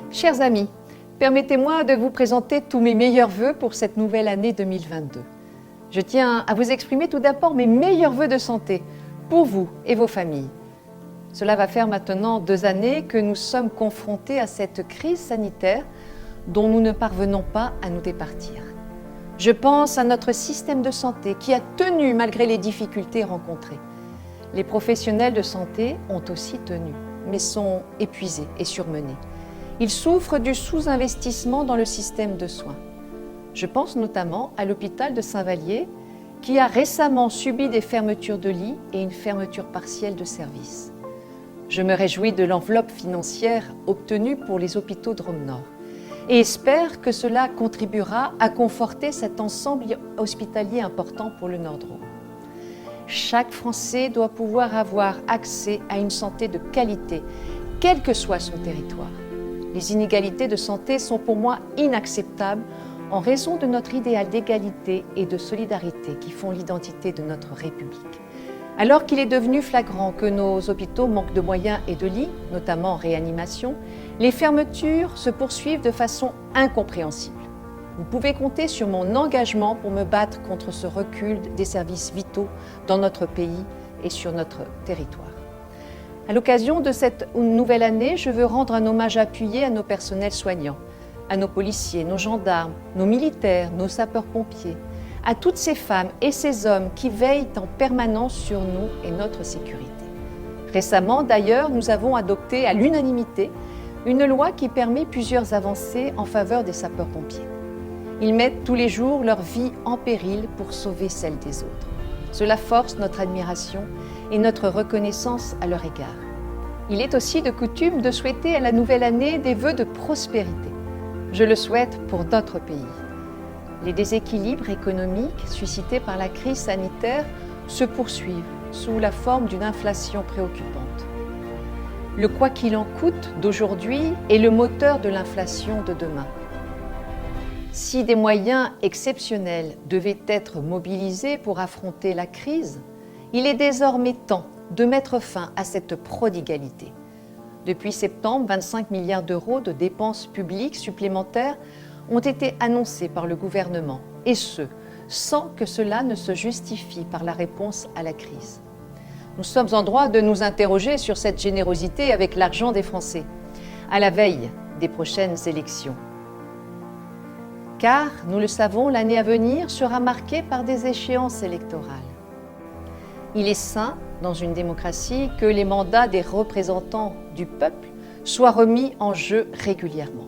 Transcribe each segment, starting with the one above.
Chers amis, permettez-moi de vous présenter tous mes meilleurs vœux pour cette nouvelle année 2022. Je tiens à vous exprimer tout d'abord mes meilleurs vœux de santé pour vous et vos familles. Cela va faire maintenant 2 années que nous sommes confrontés à cette crise sanitaire dont nous ne parvenons pas à nous départir. Je pense à notre système de santé qui a tenu malgré les difficultés rencontrées. Les professionnels de santé ont aussi tenu, mais sont épuisés et surmenés. Ils souffrent du sous-investissement dans le système de soins. Je pense notamment à l'hôpital de Saint-Vallier qui a récemment subi des fermetures de lits et une fermeture partielle de services. Je me réjouis de l'enveloppe financière obtenue pour les hôpitaux Drôme-Nord et espère que cela contribuera à conforter cet ensemble hospitalier important pour le Nord-Drôme. Chaque Français doit pouvoir avoir accès à une santé de qualité, quel que soit son territoire. Les inégalités de santé sont pour moi inacceptables en raison de notre idéal d'égalité et de solidarité qui font l'identité de notre République. Alors qu'il est devenu flagrant que nos hôpitaux manquent de moyens et de lits, notamment en réanimation, les fermetures se poursuivent de façon incompréhensible. Vous pouvez compter sur mon engagement pour me battre contre ce recul des services vitaux dans notre pays et sur notre territoire. À l'occasion de cette nouvelle année, je veux rendre un hommage appuyé à nos personnels soignants, à nos policiers, nos gendarmes, nos militaires, nos sapeurs-pompiers, à toutes ces femmes et ces hommes qui veillent en permanence sur nous et notre sécurité. Récemment, d'ailleurs, nous avons adopté à l'unanimité une loi qui permet plusieurs avancées en faveur des sapeurs-pompiers. Ils mettent tous les jours leur vie en péril pour sauver celle des autres. Cela force notre admiration et notre reconnaissance à leur égard. Il est aussi de coutume de souhaiter à la nouvelle année des vœux de prospérité. Je le souhaite pour notre pays. Les déséquilibres économiques suscités par la crise sanitaire se poursuivent sous la forme d'une inflation préoccupante. Le quoi qu'il en coûte d'aujourd'hui est le moteur de l'inflation de demain. Si des moyens exceptionnels devaient être mobilisés pour affronter la crise, il est désormais temps de mettre fin à cette prodigalité. Depuis septembre, 25 milliards d'euros de dépenses publiques supplémentaires ont été annoncés par le gouvernement, et ce, sans que cela ne se justifie par la réponse à la crise. Nous sommes en droit de nous interroger sur cette générosité avec l'argent des Français, à la veille des prochaines élections. Car, nous le savons, l'année à venir sera marquée par des échéances électorales. Il est sain, dans une démocratie, que les mandats des représentants du peuple soient remis en jeu régulièrement.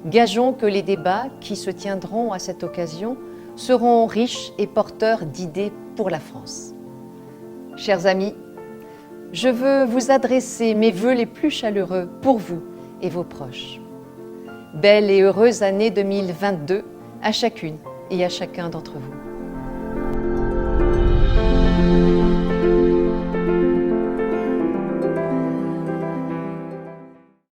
Gageons que les débats qui se tiendront à cette occasion seront riches et porteurs d'idées pour la France. Chers amis, je veux vous adresser mes vœux les plus chaleureux pour vous et vos proches. Belle et heureuse année 2022 à chacune et à chacun d'entre vous.